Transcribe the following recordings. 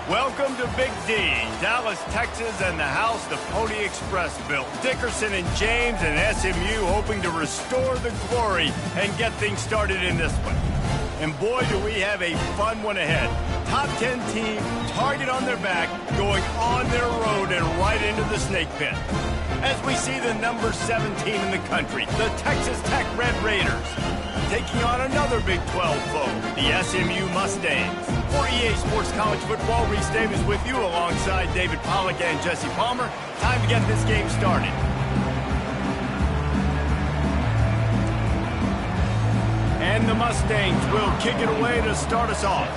Welcome to Big D, Dallas, Texas, and the house the Pony Express built. Dickerson and James and SMU hoping to restore the glory and get things started in this one. And boy, do we have a fun one ahead. Top 10 team, target on their back, going on their road and right into the snake pit. As we see the number 7 team in the country, the Texas Tech Red Raiders, taking on another Big 12 foe, the SMU Mustangs. For EA Sports College Football, Reese Davis with you alongside David Pollack and Jesse Palmer. Time to get this game started. And the Mustangs will kick it away to start us off.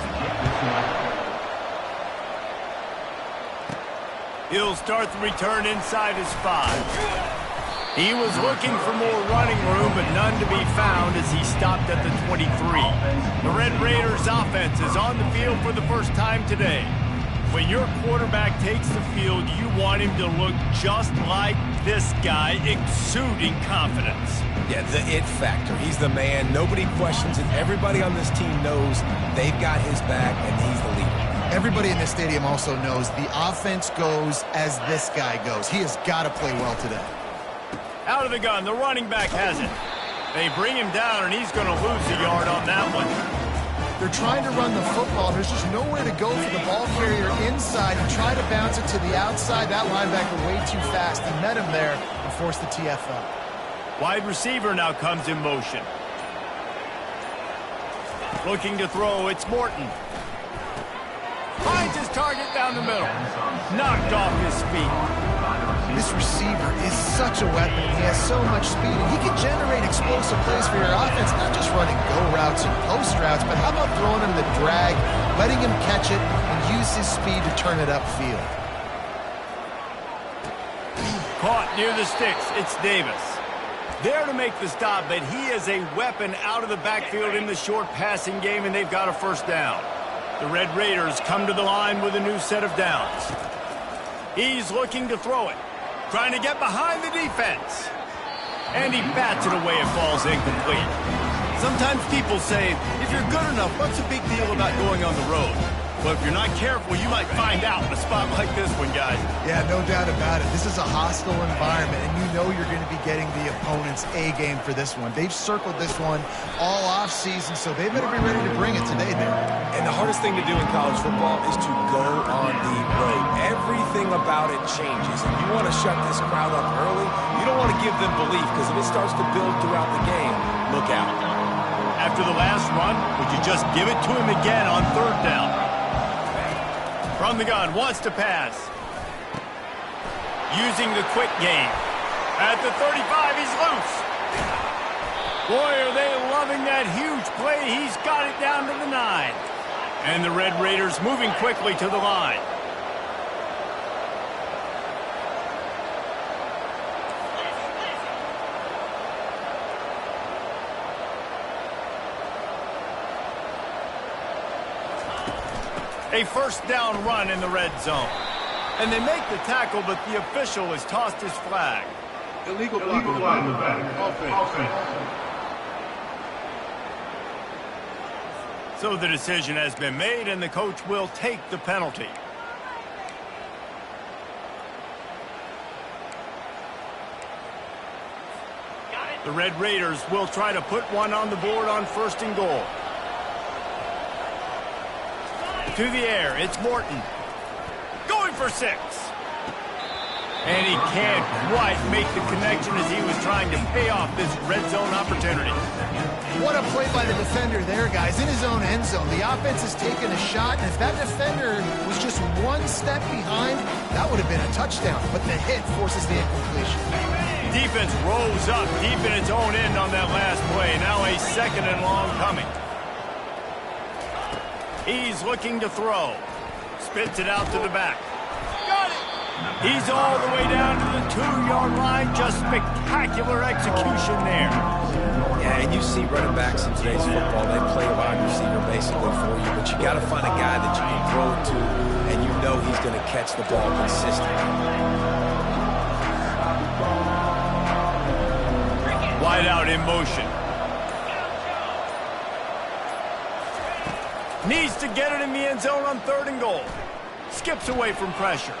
He'll start the return inside his 5. He was looking for more running room, but none to be found as he stopped at the 23. The Red Raiders offense is on the field for the first time today. When your quarterback takes the field, you want him to look just like this guy, exuding confidence. Yeah, the it factor. He's the man. Nobody questions it. Everybody on this team knows they've got his back, and he's the leader. Everybody in this stadium also knows the offense goes as this guy goes. He has got to play well today. Out of the gun, the running back has it. They bring him down, and he's going to lose a yard on that one. They're trying to run the football. There's just nowhere to go for the ball carrier inside. He tried to bounce it to the outside. That linebacker way too fast and met him there and forced the TFL. Wide receiver now comes in motion. Looking to throw, it's Morton. Finds his target down the middle. Knocked off his feet. This receiver is such a weapon. He has so much speed. He can generate explosive plays for your offense, not just running go routes and post routes, but how about throwing him the drag, letting him catch it, and use his speed to turn it upfield. Caught near the sticks. It's Davis. There to make the stop, but he is a weapon out of the backfield in the short passing game, and they've got a first down. The Red Raiders come to the line with a new set of downs. He's looking to throw it. Trying to get behind the defense. And he bats it away. It falls incomplete. Sometimes people say, if you're good enough, what's the big deal about going on the road? But if you're not careful, you might find out in a spot like this one, guys. Yeah, no doubt about it. This is a hostile environment, and you know you're going to be getting the opponent's A-game for this one. They've circled this one all off-season, so they better be ready to bring it today there. And the hardest thing to do in college football is to go on the road. Everything about it changes, and you want to shut this crowd up early. You don't want to give them belief, because if it starts to build throughout the game, look out. After the last run, would you just give it to him again on third down? From the gun, wants to pass. Using the quick game. At the 35, he's loose. Boy, are they loving that huge play. He's got it down to the 9. And the Red Raiders moving quickly to the line. A first down run in the red zone. And they make the tackle, but the official has tossed his flag. Illegal flag in the back. Offense. So the decision has been made, and the coach will take the penalty. The Red Raiders will try to put one on the board on 1st and goal. To the air, it's Morton. Going for 6. And he can't quite make the connection as he was trying to pay off this red zone opportunity. What a play by the defender there, guys. In his own end zone, the offense has taken a shot, and if that defender was just one step behind, that would have been a touchdown. But the hit forces the incompletion. Defense rose up deep in its own end on that last play. Now a 2nd and long coming. He's looking to throw. Spits it out to the back. Got it! He's all the way down to the 2-yard line. Just spectacular execution there. Yeah, and you see running backs in today's football, they play a wide receiver basically for you, but you got to find a guy that you can throw it to, and you know he's going to catch the ball consistently. Wide out in motion. Needs to get it in the end zone on 3rd and goal. skips away from pressure.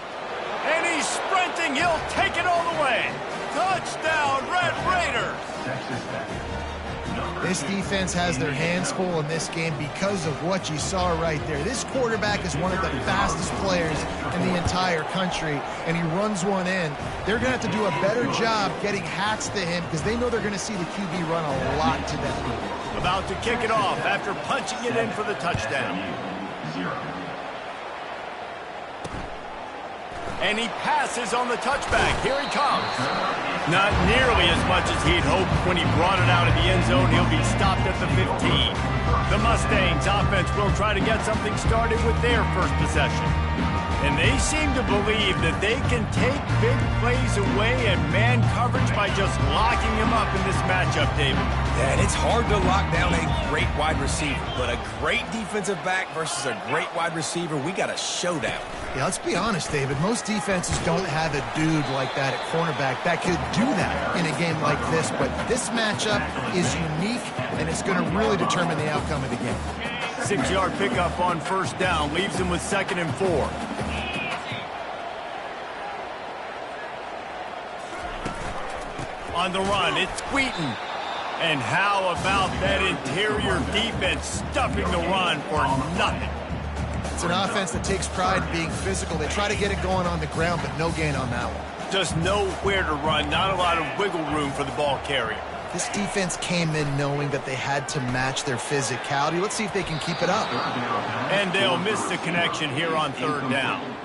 And he's sprinting. He'll take it all the way. Touchdown, Red Raiders! This defense has their hands full in this game because of what you saw right there. This quarterback is one of the fastest players in the entire country, and he runs one in. They're going to have to do a better job getting hats to him because they know they're going to see the QB run a lot to them. About to kick it off after punching it in for the touchdown. And he passes on the touchback. Here he comes. Not nearly as much as he'd hoped when he brought it out of the end zone. He'll be stopped at the 15. The Mustangs offense will try to get something started with their first possession. And they seem to believe that they can take big plays away and man coverage by just locking him up in this matchup, David. Yeah, and it's hard to lock down a great wide receiver, but a great defensive back versus a great wide receiver, we got a showdown. Yeah, let's be honest, David. Most defenses don't have a dude like that at cornerback that could do that in a game like this, but this matchup is unique, and it's going to really determine the outcome of the game. 6-yard pickup on first down leaves him with 2nd and 4. On the run, it's Wheaton. And how about that interior defense stuffing the run for nothing? It's an offense that takes pride in being physical. They try to get it going on the ground, but no gain on that one. Just nowhere to run, not a lot of wiggle room for the ball carrier. This defense came in knowing that they had to match their physicality. Let's see if they can keep it up. And they'll miss the connection here on 3rd down.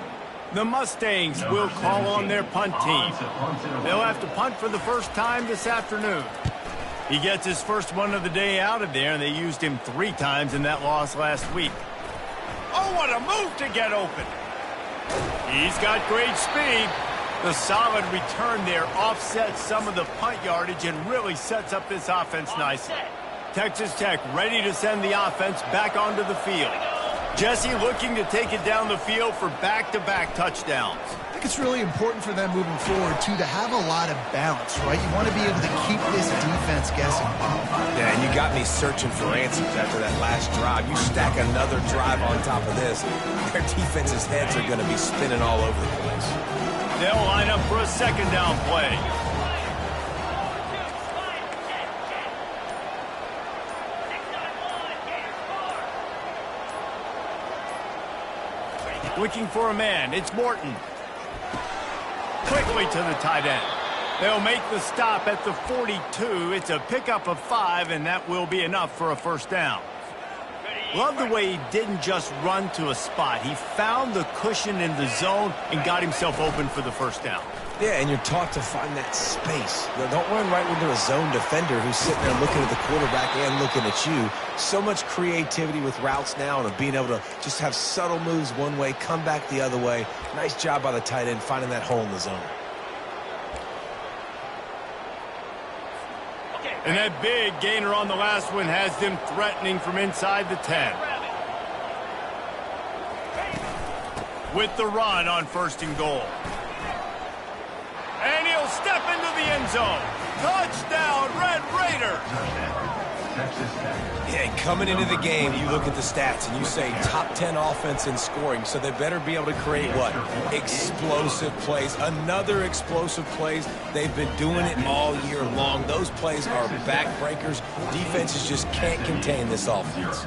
The Mustangs will call on their punt team. They'll have to punt for the first time this afternoon. He gets his first one of the day out of there, and they used him 3 times in that loss last week. Oh, what a move to get open. He's got great speed. The solid return there offsets some of the punt yardage and really sets up this offense nicely. Texas Tech ready to send the offense back onto the field. Jesse looking to take it down the field for back-to-back touchdowns. I think it's really important for them moving forward, too, to have a lot of balance, right? You want to be able to keep this defense guessing. Yeah, and you got me searching for answers after that last drive. You stack another drive on top of this, their defense's heads are going to be spinning all over the place. They'll line up for a 2nd down play. Looking for a man. It's Morton. Quickly to the tight end. They'll make the stop at the 42. It's a pickup of 5, and that will be enough for a 1st down. Love the way he didn't just run to a spot. He found the cushion in the zone and got himself open for the 1st down. Yeah, and you're taught to find that space. Don't run right into a zone defender who's sitting there looking at the quarterback and looking at you. So much creativity with routes now and of being able to just have subtle moves one way, come back the other way. Nice job by the tight end finding that hole in the zone. And that big gainer on the last one has them threatening from inside the 10. With the run on 1st and goal. And he'll step into the end zone. Touchdown, Red Raiders! Yeah, coming into the game, you look at the stats and you say top 10 offense in scoring, so they better be able to create what? Explosive plays. Another explosive plays. They've been doing it all year long. Those plays are backbreakers. Defenses just can't contain this offense.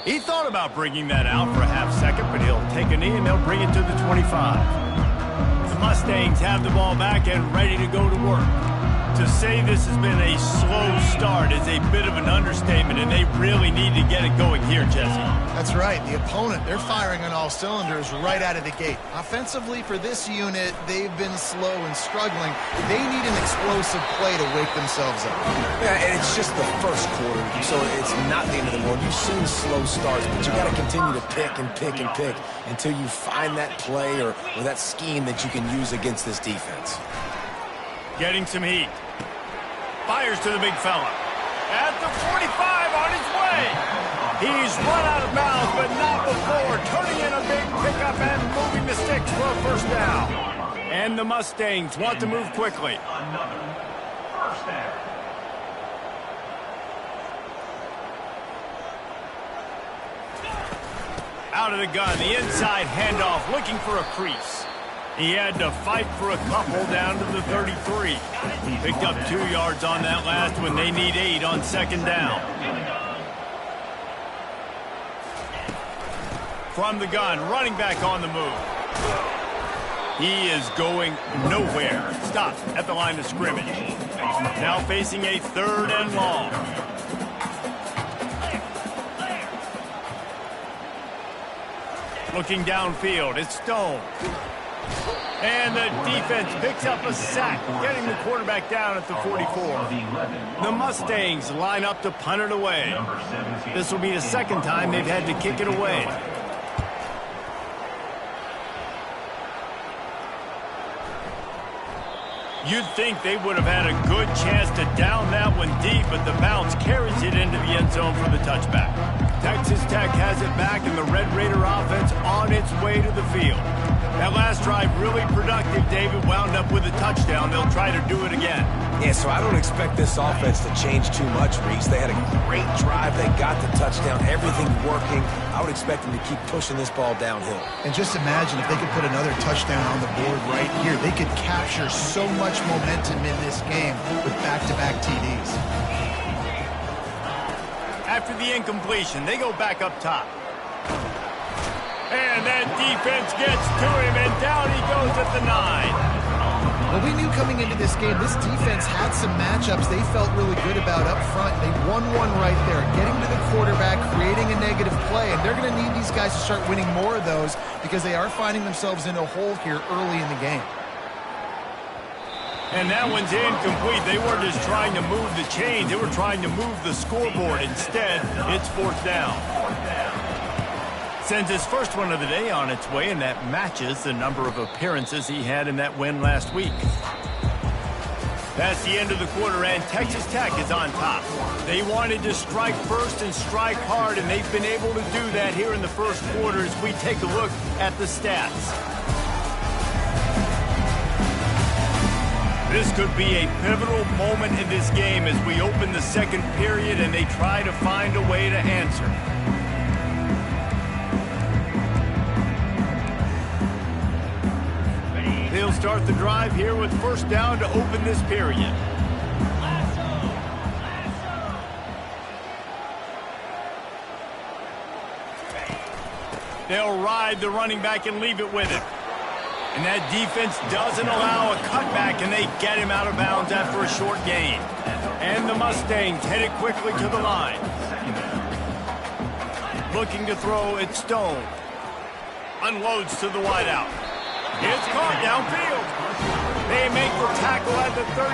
He thought about bringing that out for a half-second, but he'll take a knee and they'll bring it to the 25. The Mustangs have the ball back and ready to go to work. To say this has been a slow start is a bit of an understatement, and they really need to get it going here, Jesse. That's right. The opponent, they're firing on all cylinders right out of the gate. Offensively, for this unit, they've been slow and struggling. They need an explosive play to wake themselves up. Yeah, and it's just the first quarter, so it's not the end of the world. You've seen slow starts, but you got to continue to pick and pick and pick until you find that play or that scheme that you can use against this defense. Getting some heat. Fires to the big fella. At the 45 on his way. He's run out of bounds, but not before. Turning in a big pickup and moving the sticks for a 1st down. And the Mustangs want to move quickly. Out of the gun, the inside handoff, looking for a crease. He had to fight for a couple down to the 33. Picked up 2 yards on that last one. They need 8 on second down. From the gun, running back on the move. He is going nowhere. Stop at the line of scrimmage. Now facing a 3rd and long. Looking downfield, it's Stone. And the defense picks up a sack, getting the quarterback down at the 44. The Mustangs line up to punt it away. This will be the 2nd time they've had to kick it away. You'd think they would have had a good chance to down that one deep, but the bounce carries it into the end zone for the touchback. Texas Tech has it back, and the Red Raider offense on its way to the field. That last drive really productive. David wound up with a touchdown. They'll try to do it again. Yeah, so I don't expect this offense to change too much, Reese. They had a great drive. They got the touchdown. Everything working. I would expect them to keep pushing this ball downhill. And just imagine if they could put another touchdown on the board right here. They could capture so much momentum in this game with back-to-back TDs. After the incompletion, they go back up top. And that defense gets to him, and down he goes at the 9. Well, we knew coming into this game, this defense had some matchups they felt really good about up front. They won one right there, getting to the quarterback, creating a negative play, and they're going to need these guys to start winning more of those because they are finding themselves in a hole here early in the game. And that one's incomplete. They weren't just trying to move the chains. They were trying to move the scoreboard. Instead, it's 4th down. Sends his first one of the day on its way, and that matches the number of appearances he had in that win last week. That's the end of the quarter, and Texas Tech is on top. They wanted to strike first and strike hard, and they've been able to do that here in the first quarter as we take a look at the stats. This could be a pivotal moment in this game as we open the 2nd period and they try to find a way to answer. They'll start the drive here with 1st down to open this period. They'll ride the running back and leave it with him. And that defense doesn't allow a cutback, and they get him out of bounds after a short gain. And the Mustangs headed quickly to the line. Looking to throw, it's Stone. Unloads to the wideout. It's caught downfield. They make the tackle at the 33,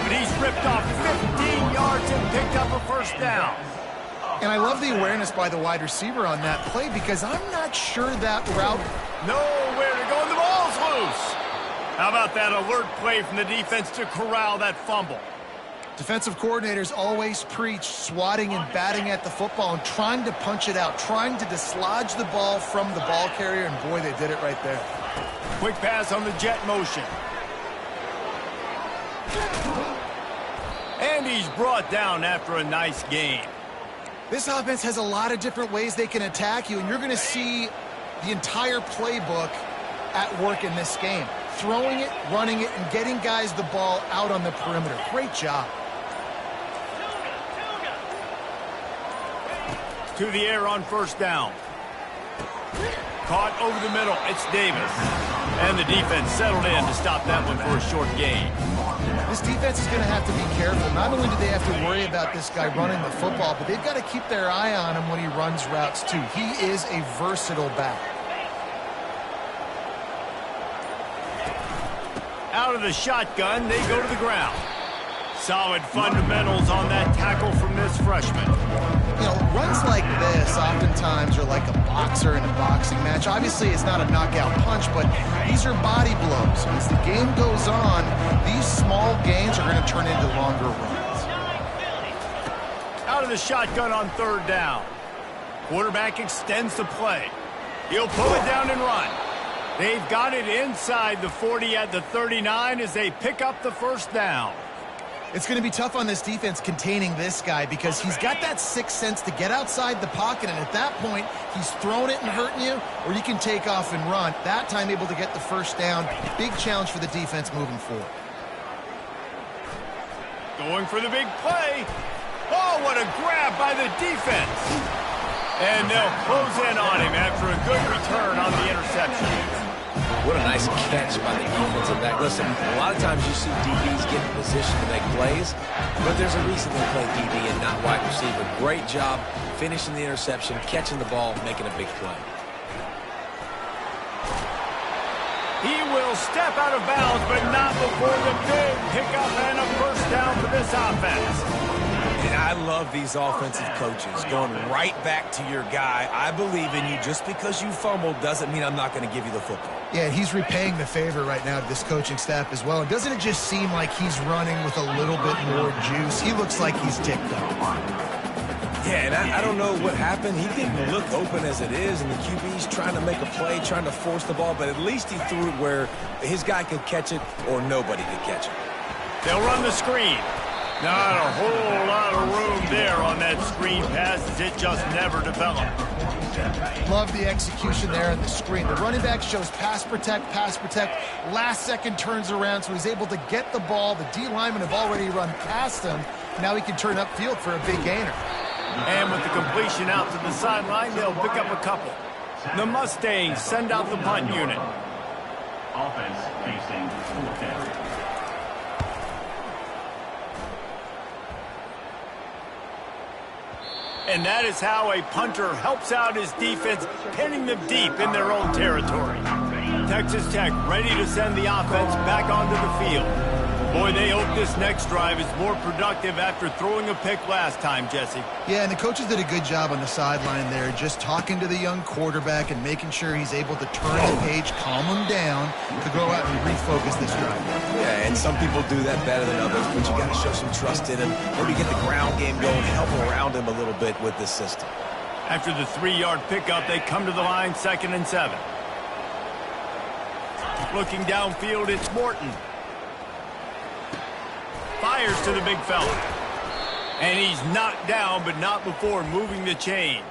but he's ripped off 15 yards and picked up a 1st down. And I love the awareness by the wide receiver on that play because I'm not sure that route... Nowhere to go, and the ball's loose. How about that alert play from the defense to corral that fumble? Defensive coordinators always preach swatting and batting at the football and trying to punch it out, trying to dislodge the ball from the ball carrier, and boy, they did it right there. Quick pass on the jet motion. And he's brought down after a nice gain. This offense has a lot of different ways they can attack you, and you're going to see the entire playbook at work in this game. Throwing it, running it, and getting guys the ball out on the perimeter. Great job. To the air on 1st down. Caught over the middle. It's Davis. And the defense settled in to stop that one for a short gain. This defense is going to have to be careful. Not only do they have to worry about this guy running the football, but they've got to keep their eye on him when he runs routes too. He is a versatile back. Out of the shotgun, they go to the ground. Solid fundamentals on that tackle from this freshman. You know, runs like this oftentimes are like a boxer in a boxing match. Obviously, it's not a knockout punch, but these are body blows. As the game goes on, these small gains are going to turn into longer runs. Out of the shotgun on 3rd down. Quarterback extends the play. He'll pull it down and run. They've got it inside the 40 at the 39 as they pick up the 1st down. It's going to be tough on this defense containing this guy because he's got that sixth sense to get outside the pocket, and at that point, he's throwing it and hurting you, or you can take off and run. That time able to get the first down. Big challenge for the defense moving forward. Going for the big play. Oh, what a grab by the defense. And they'll close in on him after a good return on the interception. What a nice catch by the defensive back. Listen, a lot of times you see DBs get in position to make plays, but there's a reason they play DB and not wide receiver. Great job finishing the interception, catching the ball, making a big play. He will step out of bounds, but not before the big pickup and a first down for this offense. And I love these offensive coaches going right back to your guy. I believe in you. Just because you fumbled doesn't mean I'm not going to give you the football. Yeah, he's repaying the favor right now to this coaching staff as well. And doesn't it just seem like he's running with a little bit more juice? He looks like he's ticked up. Yeah, and I don't know what happened. He didn't look open as it is, and the QB's trying to make a play, trying to force the ball, but at least he threw it where his guy could catch it or nobody could catch it. They'll run the screen. Not a whole lot of room there on that screen pass as it just never developed. Love the execution there on the screen. The running back shows pass protect, last second turns around, so he's able to get the ball. The D linemen have already run past him. Now he can turn upfield for a big gainer. And with the completion out to the sideline, they'll pick up a couple. The Mustangs send out the punt unit. Offense facing full carry. And that is how a punter helps out his defense, pinning them deep in their own territory. Texas Tech ready to send the offense back onto the field. Boy, they hope this next drive is more productive after throwing a pick last time, Jesse. Yeah, and the coaches did a good job on the sideline there, just talking to the young quarterback and making sure he's able to turn the page, calm him down, to go out and refocus this drive. Yeah, and some people do that better than others, but you got to show some trust in him. Maybe get the ground game going, help around him a little bit with this system. After the 3-yard pickup, they come to the line 2nd and 7. Looking downfield, it's Morton. Fires to the big fella. And he's knocked down, but not before moving the chains.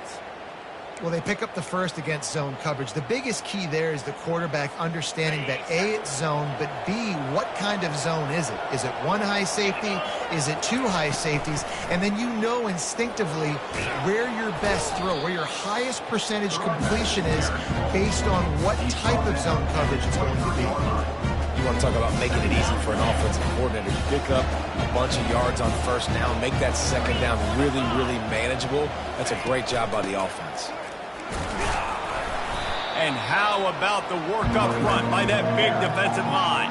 Well, they pick up the first against zone coverage. The biggest key there is the quarterback understanding that A, it's zone, but B, what kind of zone is it? Is it one high safety? Is it two high safeties? And then you know instinctively where your best throw, where your highest percentage completion is based on what type of zone coverage it's going to be. You want to talk about making it easy for an offensive coordinator. You pick up a bunch of yards on first down, make that second down really, really manageable. That's a great job by the offense. And how about the work up front by that big defensive line?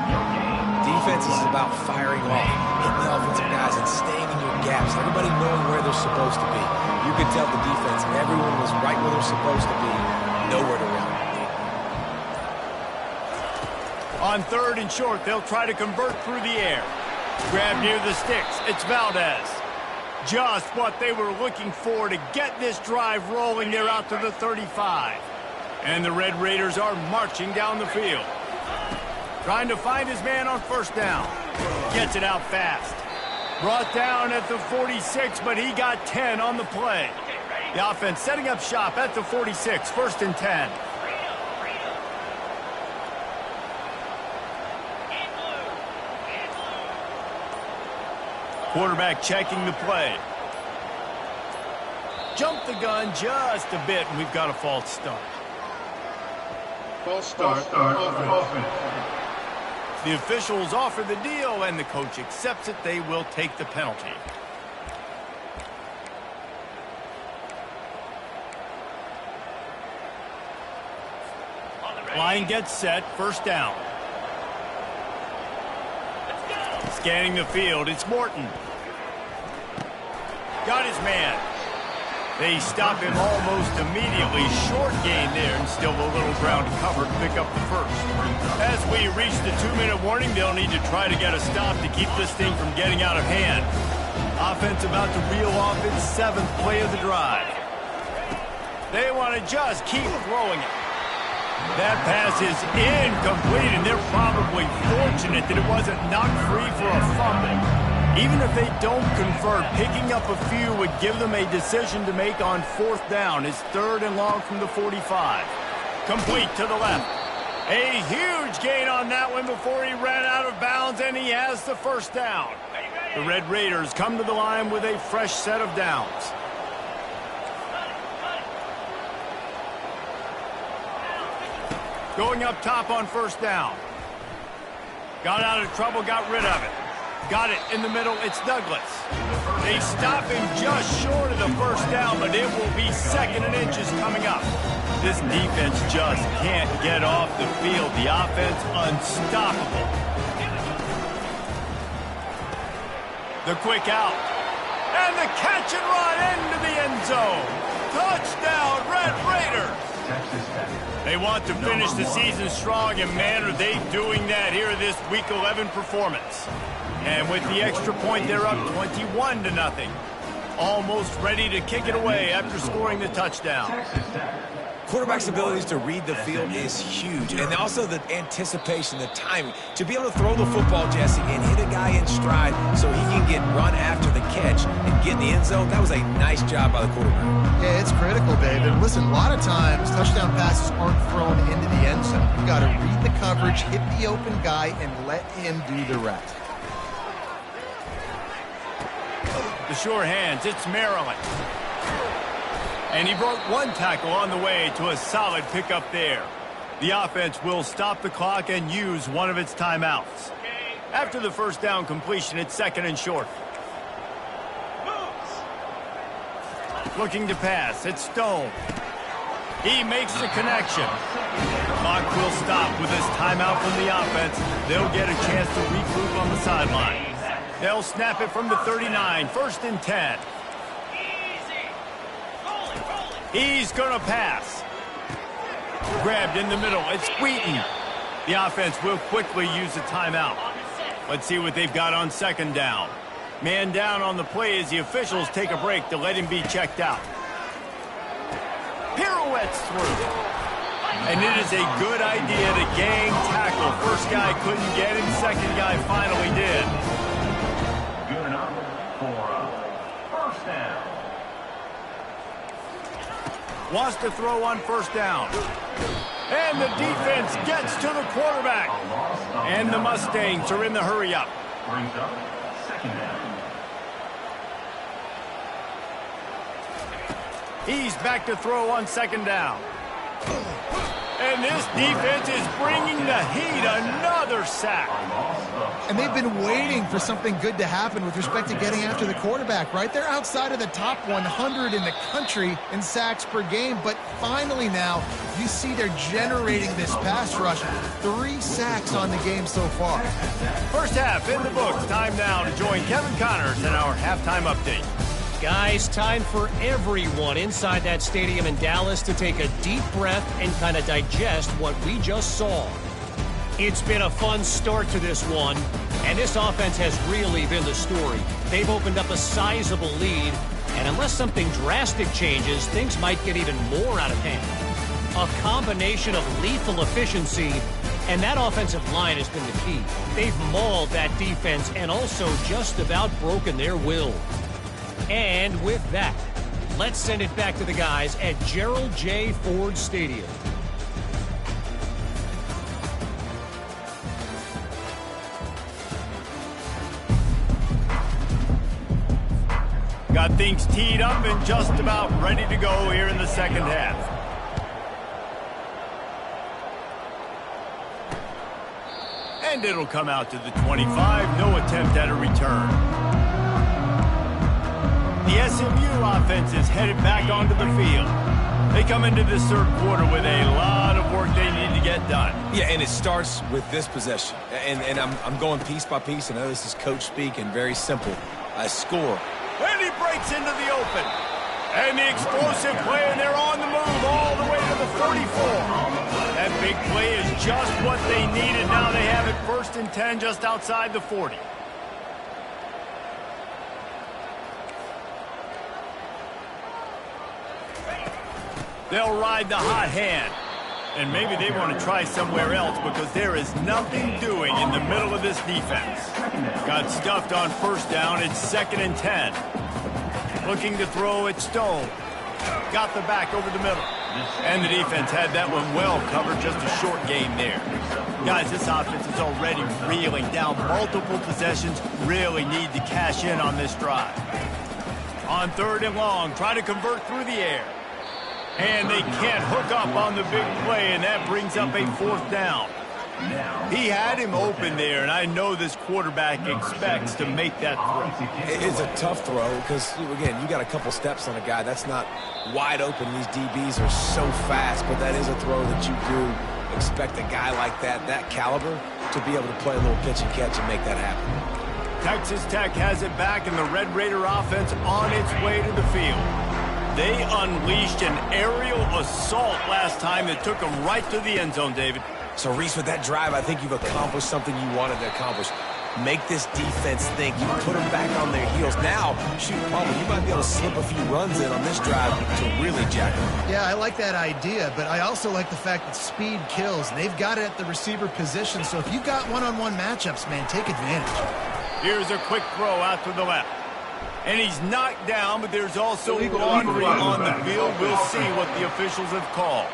Defense is about firing off, hitting the offensive guys and staying in your gaps. Everybody knowing where they're supposed to be. You could tell the defense, everyone was right where they're supposed to be, nowhere to run. On 3rd and short, they'll try to convert through the air. Grab near the sticks. It's Valdez. Just what they were looking for to get this drive rolling. They're out to the 35. And the Red Raiders are marching down the field. Trying to find his man on first down. Gets it out fast. Brought down at the 46, but he got 10 on the play. The offense setting up shop at the 46, 1st and 10. Quarterback checking the play. Jumped the gun just a bit, and we've got a false start. False start. Offense. The officials offer the deal, and the coach accepts it. They will take the penalty. Line gets set, first down. Scanning the field, it's Morton. Got his man. They stop him almost immediately. Short gain there, and still a little ground to cover to pick up the first. As we reach the 2-minute warning, they'll need to try to get a stop to keep this thing from getting out of hand. Offense about to reel off its 7th play of the drive. They want to just keep throwing it. That pass is incomplete, and they're probably fortunate that it wasn't knocked free for a fumble. Even if they don't convert, picking up a few would give them a decision to make on 4th down. It's 3rd and long from the 45. Complete to the left. A huge gain on that one before he ran out of bounds, and he has the 1st down. The Red Raiders come to the line with a fresh set of downs. Going up top on 1st down. Got out of trouble, got rid of it. Got it in the middle, it's Douglas. They stop him just short of the 1st down, but it will be 2nd and inches coming up. This defense just can't get off the field. The offense unstoppable. The quick out. And the catch and run into the end zone. Touchdown, Red Raiders. They want to finish the season strong, and man, are they doing that here in this Week 11 performance. And with the extra point, they're up 21-0. Almost ready to kick it away after scoring the touchdown. Quarterback's abilities to read the field is huge, and also the anticipation, the timing. To be able to throw the football, Jesse, and hit a guy in stride so he can get run after the catch and get in the end zone, that was a nice job by the quarterback. Yeah, it's critical, David. Listen, a lot of times touchdown passes aren't thrown into the end zone. You've got to read the coverage, hit the open guy, and let him do the rest. The sure hands, it's Maryland. And he broke one tackle on the way to a solid pickup there. The offense will stop the clock and use one of its timeouts. After the 1st down completion, it's 2nd and short. Looking to pass, it's Stone. He makes the connection. Clock will stop with this timeout from the offense. They'll get a chance to regroup on the sideline. They'll snap it from the 39, 1st and 10. He's going to pass. Grabbed in the middle. It's Wheaton. The offense will quickly use a timeout. Let's see what they've got on 2nd down. Man down on the play as the officials take a break to let him be checked out. Pirouettes through. And it is a good idea to gang tackle. First guy couldn't get him. Second guy finally did. Good enough for 1st down. Wants to throw on 1st down. And the defense gets to the quarterback. And the Mustangs are in the hurry-up. Brings up 2nd down. He's back to throw on 2nd down. And this defense is bringing the heat. Another sack. And they've been waiting for something good to happen with respect to getting after the quarterback, right? They're outside of the top 100 in the country in sacks per game, but finally now you see they're generating this pass rush. 3 sacks on the game so far. First half in the books. Time now to join Kevin Connors in our halftime update. Guys, time for everyone inside that stadium in Dallas to take a deep breath and kind of digest what we just saw. It's been a fun start to this one, and this offense has really been the story. They've opened up a sizable lead, and unless something drastic changes, things might get even more out of hand. A combination of lethal efficiency, and that offensive line has been the key. They've mauled that defense and also just about broken their will. And with that, let's send it back to the guys at Gerald J. Ford Stadium. Got things teed up and just about ready to go here in the 2nd half. And it'll come out to the 25. No attempt at a return. The SMU offense is headed back onto the field. They come into this 3rd quarter with a lot of work they need to get done. Yeah, and it starts with this possession. And I'm going piece by piece. I know this is coach speak and very simple. Score. And he breaks into the open. And the explosive play, and they're on the move all the way to the 44. That big play is just what they needed. Now they have it 1st and 10 just outside the 40. They'll ride the hot hand. And maybe they want to try somewhere else because there is nothing doing in the middle of this defense. Got stuffed on first down. It's 2nd and 10. Looking to throw at Stone. Got the back over the middle. And the defense had that one well covered. Just a short game there. Guys, this offense is already reeling down multiple possessions. Really need to cash in on this drive. On 3rd and long, try to convert through the air. And they can't hook up on the big play, and that brings up a 4th down. He had him open there, and I know this quarterback expects to make that throw. It's a tough throw because, again, you got a couple steps on a guy. That's not wide open. These DBs are so fast, but that is a throw that you do expect a guy like that caliber, to be able to play a little pitch and catch and make that happen. Texas Tech has it back, and the Red Raider offense on its way to the field. They unleashed an aerial assault last time that took them right to the end zone, David. So, Reese, with that drive, I think you've accomplished something you wanted to accomplish. Make this defense think. You put them back on their heels. Now, shoot, probably you might be able to slip a few runs in on this drive to really jack them. Yeah, I like that idea, but I also like the fact that speed kills. And they've got it at the receiver position, so if you've got one-on-one matchups, man, take advantage. Here's a quick throw out to the left. And he's knocked down, but there's also laundry on the field. We'll see what the officials have called.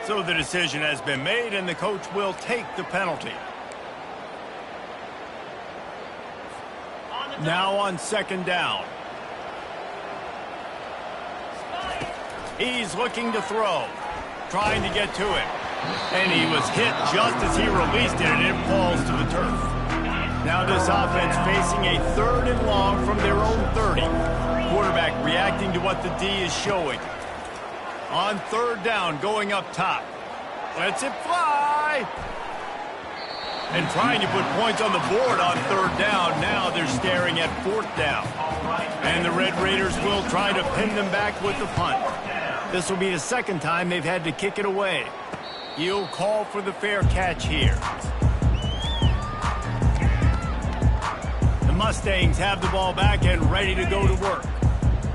So the decision has been made, and the coach will take the penalty. Now on 2nd down. He's looking to throw, trying to get to it. And he was hit just as he released it, and it falls to the turf. Now this offense facing a 3rd and long from their own 30. Quarterback reacting to what the D is showing. On 3rd down, going up top. Lets it fly. And trying to put points on the board on 3rd down. Now they're staring at 4th down. And the Red Raiders will try to pin them back with the punt. This will be the 2nd time they've had to kick it away. He'll call for the fair catch here. The Mustangs have the ball back and ready to go to work.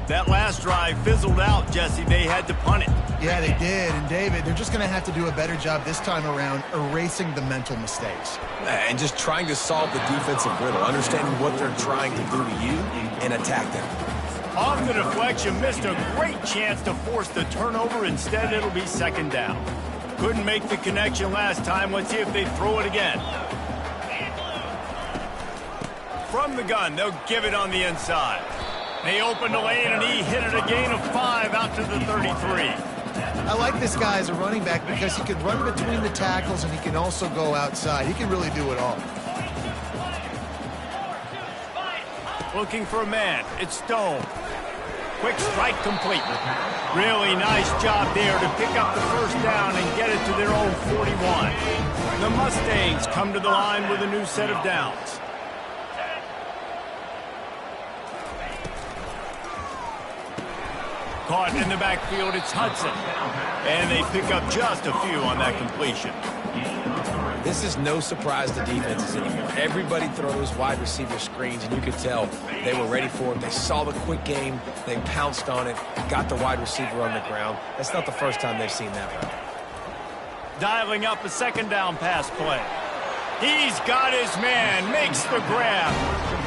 That last drive fizzled out, Jesse. They had to punt it. Yeah, they did. And, David, they're just going to have to do a better job this time around erasing the mental mistakes. And just trying to solve the defensive riddle, understanding what they're trying to do to you and attack them. On the deflection, missed a great chance to force the turnover. Instead, it'll be 2nd down. Couldn't make the connection last time. Let's see if they throw it again. From the gun, they'll give it on the inside. They opened the lane, and he hit it a gain of 5 out to the 33. I like this guy as a running back because he can run between the tackles and he can also go outside. He can really do it all. Looking for a man. It's Stone. Quick strike complete. Really nice job there to pick up the 1st down and get it to their own 41. The Mustangs come to the line with a new set of downs. Caught in the backfield, it's Hudson. And they pick up just a few on that completion. This is no surprise to defenses anymore. Everybody throws wide receiver screens, and you could tell they were ready for it. They saw the quick game. They pounced on it, got the wide receiver on the ground. That's not the first time they've seen that one. Dialing up a 2nd down pass play. He's got his man, makes the grab.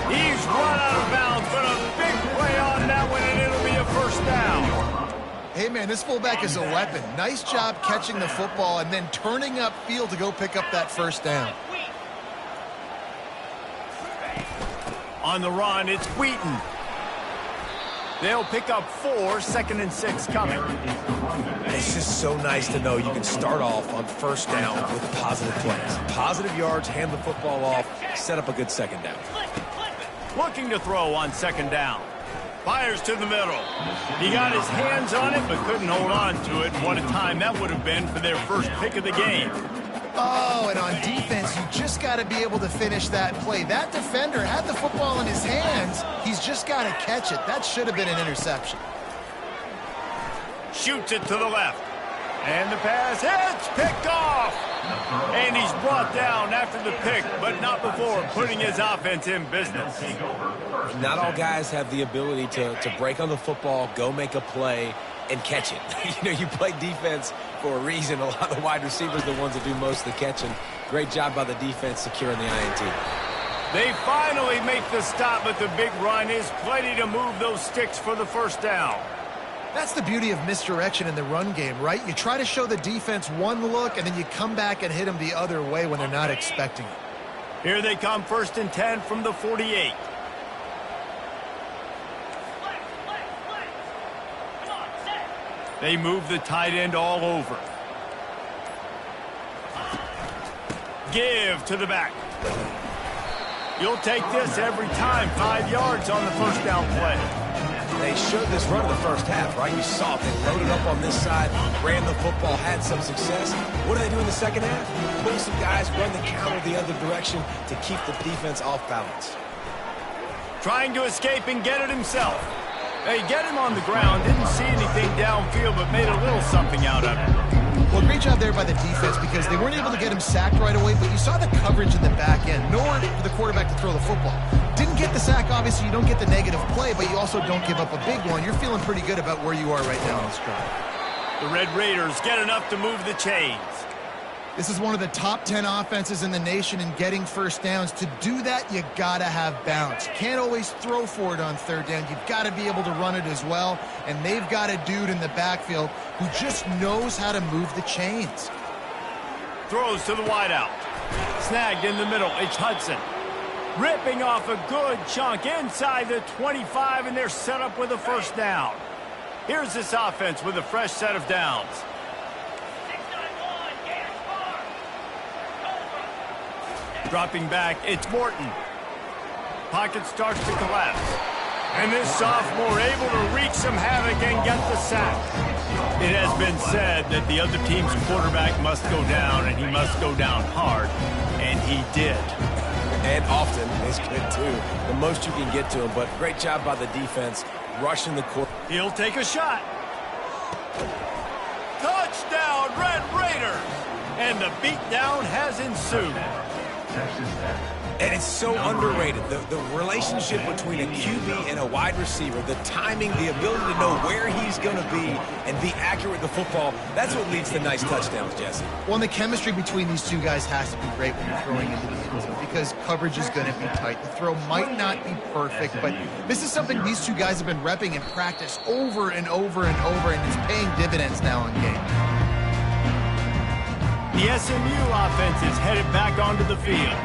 He's run out of bounds, but a big play on that one, and it'll be a 1st down. Hey, man, this fullback is a weapon. Nice job catching the football and then turning upfield to go pick up that 1st down. On the run, it's Wheaton. They'll pick up 4, 2nd and 6 coming. It's just so nice to know you can start off on 1st down with positive plays. Positive yards, hand the football off, set up a good 2nd down. Looking to throw on 2nd down. Fires to the middle. He got his hands on it, but couldn't hold on to it. What a time that would have been for their first pick of the game. Oh, and on defense, you just got to be able to finish that play. That defender had the football in his hands. He's just got to catch it. That should have been an interception. Shoots it to the left. And the pass hits, picked off. And he's brought down after the pick, but not before putting his offense in business. Not all guys have the ability to break on the football, go make a play, and catch it. You play defense for a reason. A lot of the wide receivers are the ones that do most of the catching. Great job by the defense securing the INT. They finally make the stop, but the big run is plenty to move those sticks for the first down. That's the beauty of misdirection in the run game, right? You try to show the defense one look, and then you come back and hit them the other way when they're not expecting it. Here they come, 1st and 10 from the 48. They move the tight end all over. Give to the back. You'll take this every time. 5 yards on the first down play. They showed this run in the first half, right? You saw it. They loaded up on this side, ran the football, had some success. What do they do in the second half? Pull some guys, run the counter the other direction to keep the defense off balance. Trying to escape and get it himself. They get him on the ground, didn't see anything downfield, but made a little something out of it. Well, great job there by the defense because they weren't able to get him sacked right away, but you saw the coverage in the back end. Nowhere for the quarterback to throw the football. Didn't get the sack, obviously. You don't get the negative play, but you also don't give up a big one. You're feeling pretty good about where you are right now in this drive. The Red Raiders get enough to move the chains. This is one of the top 10 offenses in the nation in getting first downs. To do that, you got to have bounce. You can't always throw for it on third down. You've got to be able to run it as well, and they've got a dude in the backfield who just knows how to move the chains. Throws to the wideout. Snagged in the middle. It's Hudson. Ripping off a good chunk inside the 25, and they're set up with a first down. Here's this offense with a fresh set of downs. Dropping back, it's Morton. Pocket starts to collapse. And this sophomore able to wreak some havoc and get the sack. It has been said that the other team's quarterback must go down, and he must go down hard. And he did. And often is good, too. The most you can get to him, but great job by the defense rushing the court. He'll take a shot. Touchdown, Red Raiders! And the beatdown has ensued. And it's so underrated. The relationship between a QB and a wide receiver, the timing, the ability to know where he's going to be and be accurate with the football, that's what leads to nice touchdowns, Jesse. Well, and the chemistry between these two guys has to be great when you're throwing into the end zone because coverage is going to be tight. The throw might not be perfect, but this is something these two guys have been repping in practice over and over and over, and it's paying dividends now in game. The SMU offense is headed back onto the field.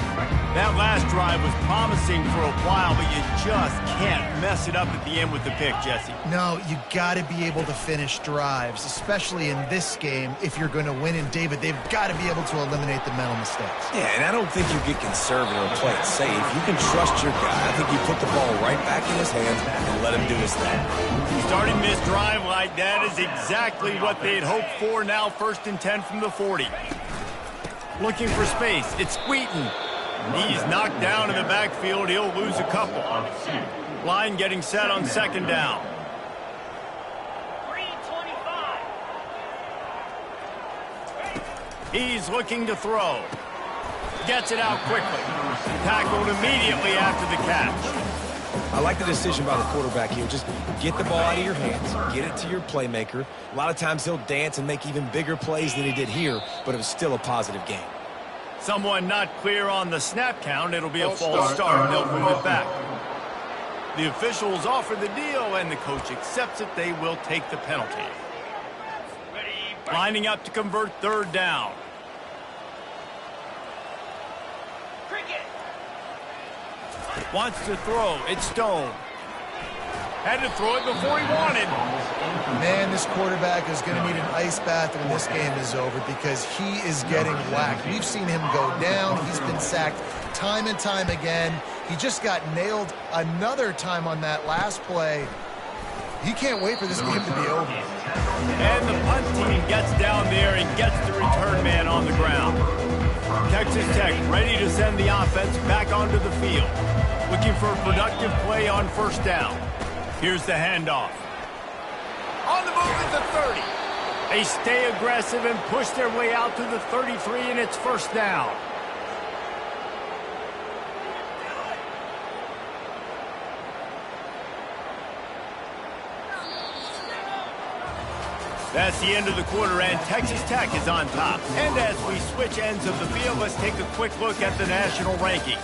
That last drive was promising for a while, but you just can't mess it up at the end with the pick, Jesse. No, you got to be able to finish drives, especially in this game. If you're going to win, and David, they've got to be able to eliminate the mental mistakes. Yeah, and I don't think you get conservative or play it safe. You can trust your guy. I think you put the ball right back in his hands and let him do his thing. Starting this drive like that is exactly what they'd hoped for. Now 1st and 10 from the 40. Looking for space. It's Wheaton. He's knocked down in the backfield. He'll lose a couple. Line getting set on 2nd down. He's looking to throw. Gets it out quickly. Tackled immediately after the catch. I like the decision by the quarterback here. Just get the ball out of your hands, get it to your playmaker. A lot of times he'll dance and make even bigger plays than he did here, but it was still a positive game. Someone not clear on the snap count. It'll be a false start. They'll move it back. The officials offer the deal, and the coach accepts it. They will take the penalty. Lining up to convert 3rd down. Wants to throw. It's Stone. Had to throw it before he wanted. Man, this quarterback is going to need an ice bath when this game is over because he is getting whacked. We've seen him go down. He's been sacked time and time again. He just got nailed another time on that last play. He can't wait for this game to be over. And the punt team gets down there and gets the return man on the ground. Texas Tech ready to send the offense back onto the field. Looking for a productive play on 1st down. Here's the handoff. On the move at the 30. They stay aggressive and push their way out to the 33, and it's first down. That's the end of the quarter, and Texas Tech is on top. And as we switch ends of the field, let's take a quick look at the national rankings.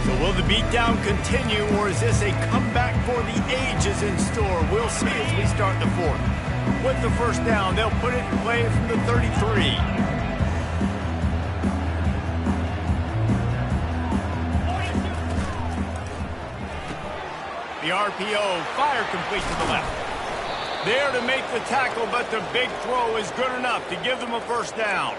So will the beatdown continue, or is this a comeback for the ages in store? We'll see as we start the fourth. With the first down, they'll put it in play from the 33. The RPO, fire complete to the left. There to make the tackle, but the big throw is good enough to give them a first down.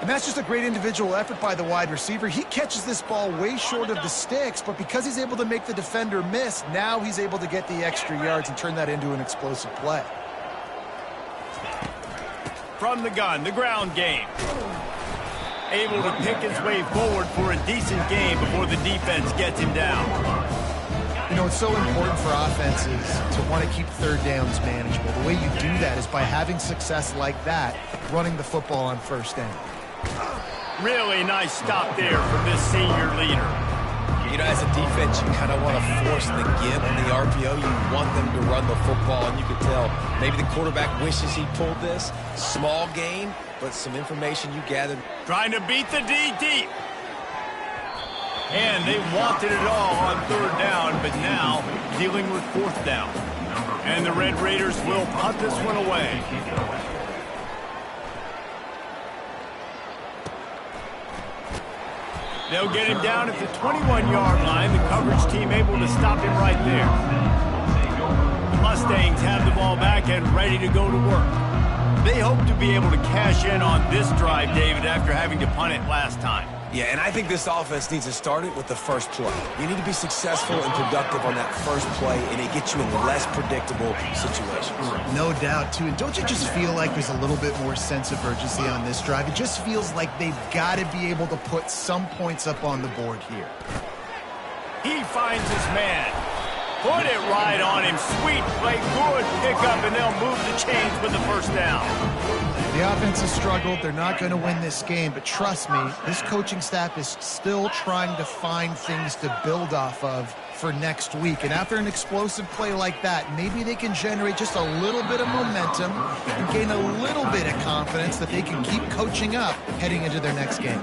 And that's just a great individual effort by the wide receiver. He catches this ball way short of the sticks, but because he's able to make the defender miss, now he's able to get the extra yards and turn that into an explosive play. From the gun, the ground game. Able to pick his way forward for a decent game before the defense gets him down. You know, it's so important for offenses to want to keep third downs manageable. The way you do that is by having success like that, running the football on first down. Really nice stop there from this senior leader. You know, as a defense, you kind of want to force the give on the RPO. You want them to run the football, and you can tell maybe the quarterback wishes he pulled this. Small gain, but some information you gathered. Trying to beat the D deep. And they wanted it all on third down, but now dealing with fourth down. And the Red Raiders will punt this one away. They'll get him down at the 21-yard line. The coverage team able to stop him right there. The Mustangs have the ball back and ready to go to work. They hope to be able to cash in on this drive, David, after having to punt it last time. Yeah, and I think this offense needs to start it with the first play. You need to be successful and productive on that first play, and it gets you in less predictable situations. No doubt, too. And don't you just feel like there's a little bit more sense of urgency on this drive? It just feels like they've got to be able to put some points up on the board here. He finds his man. Put it right on him. Sweet play, good pickup, and they'll move the chains with the first down. The offense has struggled. They're not going to win this game, but trust me, this coaching staff is still trying to find things to build off of for next week. And after an explosive play like that, maybe they can generate just a little bit of momentum and gain a little bit of confidence that they can keep coaching up heading into their next game.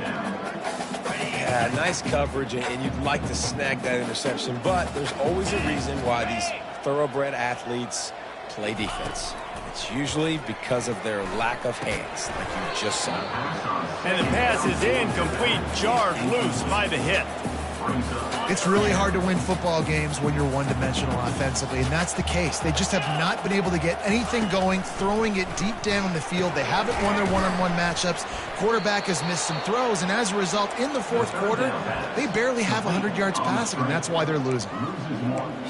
Yeah, nice coverage, and you'd like to snag that interception, but there's always a reason why these thoroughbred athletes play defense. It's usually because of their lack of hands, like you just saw. And the pass is incomplete, jarred loose by the hit. It's really hard to win football games when you're one-dimensional offensively, and that's the case. They just have not been able to get anything going, throwing it deep down the field. They haven't won their one-on-one matchups. Quarterback has missed some throws, and as a result, in the fourth quarter, they barely have 100 yards passing, and that's why they're losing.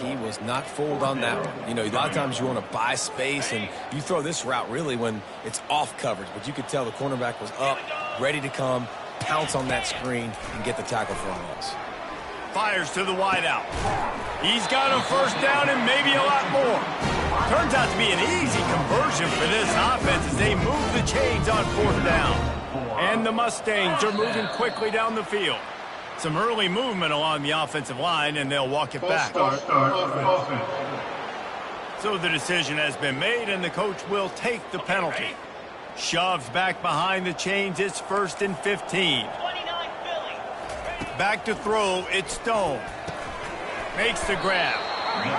He was not fooled on that one. You know, a lot of times you want to buy space, and you throw this route really when it's off coverage, but you could tell the cornerback was up, ready to come, pounce on that screen, and get the tackle for a loss. Fires to the wideout. He's got a first down and maybe a lot more. Turns out to be an easy conversion for this offense as they move the chains on fourth down. And the Mustangs are moving quickly down the field. Some early movement along the offensive line, and they'll walk it back. So the decision has been made, and the coach will take the penalty. Shoves back behind the chains. It's 1st and 15. Back to throw, it's Stone. Makes the grab.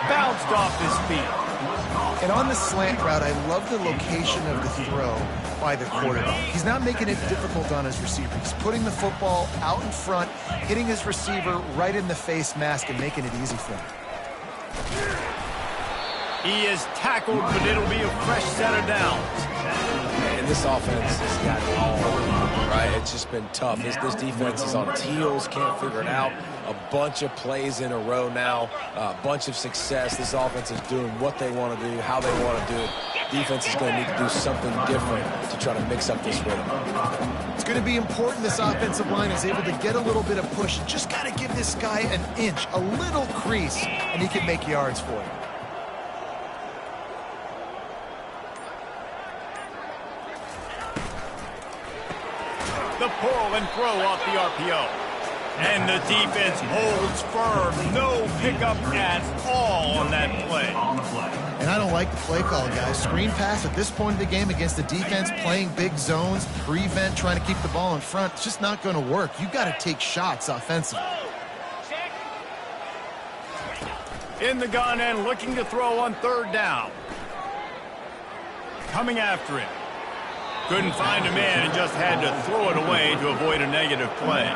Bounced off his feet. And on the slant route, I love the location of the throw by the quarterback. He's not making it difficult on his receiver. He's putting the football out in front, hitting his receiver right in the face mask and making it easy for him. He is tackled, but it'll be a fresh set of downs. And this offense has got it all over, right? It's just been tough. This defense is on its heels, can't figure it out. a bunch of plays in a row now, a bunch of success. This offense is doing what they want to do, how they want to do it. Defense is going to need to do something different to try to mix up this rhythm. It's going to be important this offensive line is able to get a little bit of push. Just got to give this guy an inch, a little crease, and he can make yards for you. The pull and throw off the RPO. And the defense holds firm. No pickup at all on that play. And I don't like the play call, guys. Screen pass at this point of the game against the defense, playing big zones, prevent, trying to keep the ball in front. It's just not going to work. You got to take shots offensively. In the gun and looking to throw on third down. Coming after it. Couldn't find a man and just had to throw it away to avoid a negative play.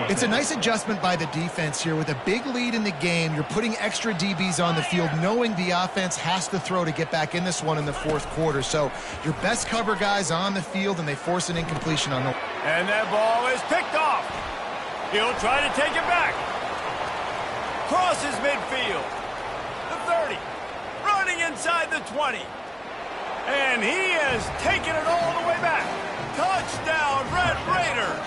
It's a nice adjustment by the defense here. With a big lead in the game, you're putting extra DBs on the field, knowing the offense has to throw to get back in this one in the fourth quarter. So your best cover guys on the field, and they force an incompletion on the... And that ball is picked off. He'll try to take it back. Crosses midfield. The 30. Running inside the 20. And he has taken it all the way back. Touchdown, Red Raiders.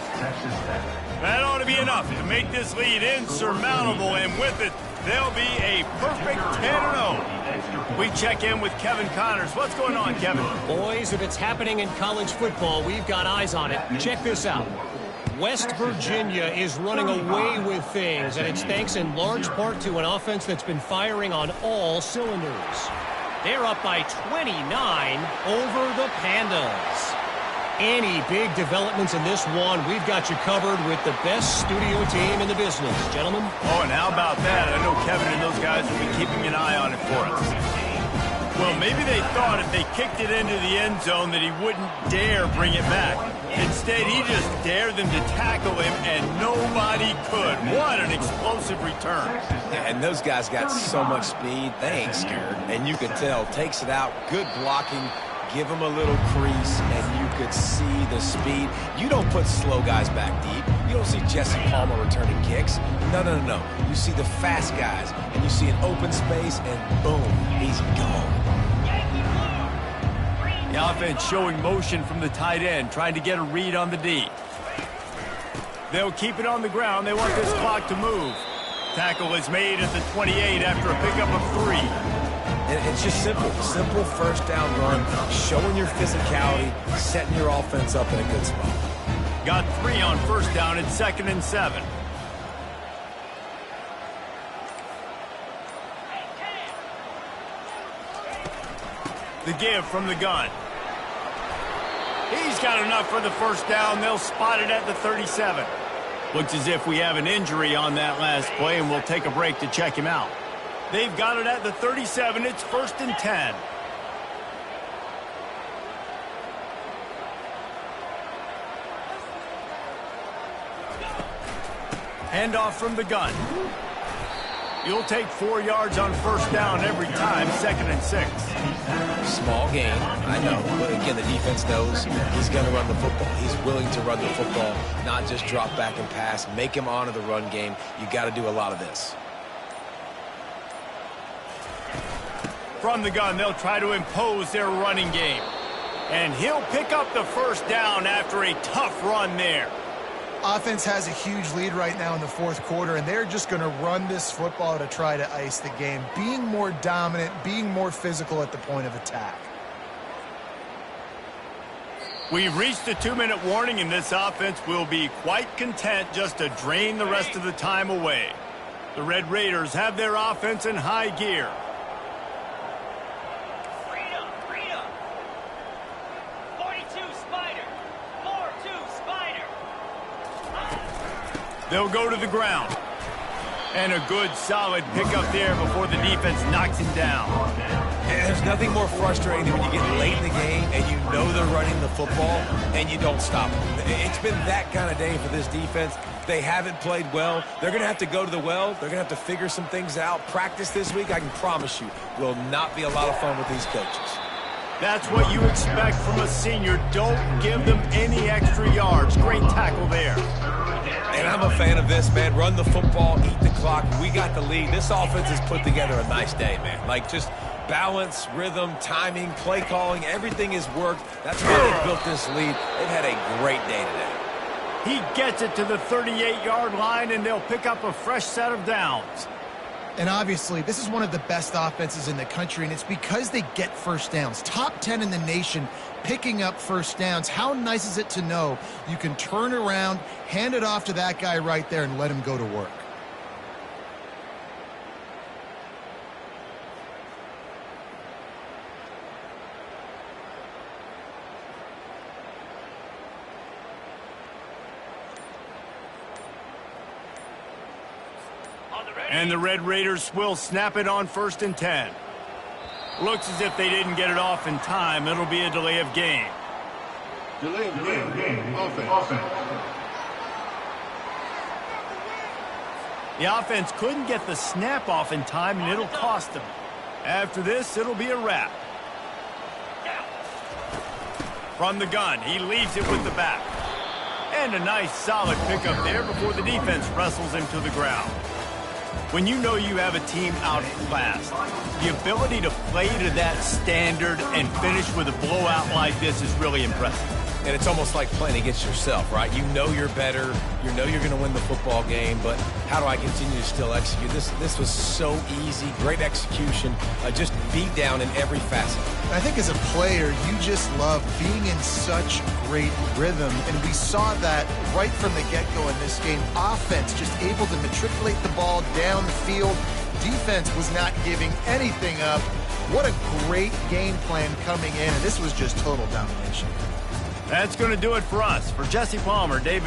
That ought to be enough to make this lead insurmountable, and with it, they'll be a perfect 10-0. We check in with Kevin Connors. What's going on, Kevin? Boys, if it's happening in college football, we've got eyes on it. Check this out. West Virginia is running away with things, and it's thanks in large part to an offense that's been firing on all cylinders. They're up by 29 over the Pandas. Any big developments in this one, we've got you covered with the best studio team in the business, gentlemen. Oh, and how about that? I know Kevin and those guys will be keeping an eye on it for us. Well, maybe they thought if they kicked it into the end zone that he wouldn't dare bring it back. Instead, he just dared them to tackle him, and nobody could. What an explosive return. Yeah, and those guys got so much speed, they ain't scared. And you could tell, takes it out, good blocking, give him a little crease, and you could see the speed. You don't put slow guys back deep. You don't see Jesse Palmer returning kicks. No. You see the fast guys, and you see an open space, and boom, he's gone. The offense showing motion from the tight end, trying to get a read on the D. They'll keep it on the ground. They want this clock to move. Tackle is made at the 28 after a pickup of 3. And it's just simple first down run, showing your physicality, setting your offense up in a good spot. Got 3 on first down at 2nd and 7. The give from the gun. He's got enough for the first down. They'll spot it at the 37. Looks as if we have an injury on that last play, and we'll take a break to check him out. They've got it at the 37. It's 1st and 10. Handoff from the gun. You'll take 4 yards on first down every time, 2nd and 6. Small gain, I know, but again, the defense knows he's going to run the football. He's willing to run the football, not just drop back and pass, make him honor the run game. You got to do a lot of this. From the gun, they'll try to impose their running game. And he'll pick up the first down after a tough run there. Offense has a huge lead right now in the fourth quarter, and they're just going to run this football to try to ice the game, being more dominant, being more physical at the point of attack. We've reached the 2-minute warning, and this offense will be quite content just to drain the rest of the time away. The Red Raiders have their offense in high gear. They'll go to the ground. And a good, solid pickup there before the defense knocks him down. And there's nothing more frustrating than when you get late in the game and you know they're running the football and you don't stop them. It's been that kind of day for this defense. They haven't played well. They're going to have to go to the well. They're going to have to figure some things out. Practice this week, I can promise you, will not be a lot of fun with these coaches. That's what you expect from a senior. Don't give them any extra yards. Great tackle there. And And I'm a fan of this, man. Run the football, eat the clock. We got the lead. This offense has put together a nice day, man. Like, just balance, rhythm, timing, play calling, everything has worked. That's why they built this lead. They've had a great day today. He gets it to the 38-yard line, and they'll pick up a fresh set of downs. And obviously, this is one of the best offenses in the country, and it's because they get first downs. Top 10 in the nation picking up first downs. How nice is it to know you can turn around, hand it off to that guy right there, and let him go to work? And the Red Raiders will snap it on 1st and 10. Looks as if they didn't get it off in time. It'll be a delay of game. Delay of game. Offense. The offense couldn't get the snap off in time, and it'll cost them. After this, it'll be a wrap. From the gun, he leaves it with the back. And a nice solid pickup there before the defense wrestles him to the ground. When you know you have a team outclassed, the ability to play to that standard and finish with a blowout like this is really impressive. And it's almost like playing against yourself, right? You know you're better. You know you're going to win the football game, but how do I continue to still execute? This was so easy. Great execution. Just beat down in every facet. I think as a player, you just love being in such great rhythm, and we saw that right from the get-go in this game. Offense just able to matriculate the ball down the field. Defense was not giving anything up. What a great game plan coming in, and this was just total domination. That's going to do it for us. For Jesse Palmer, David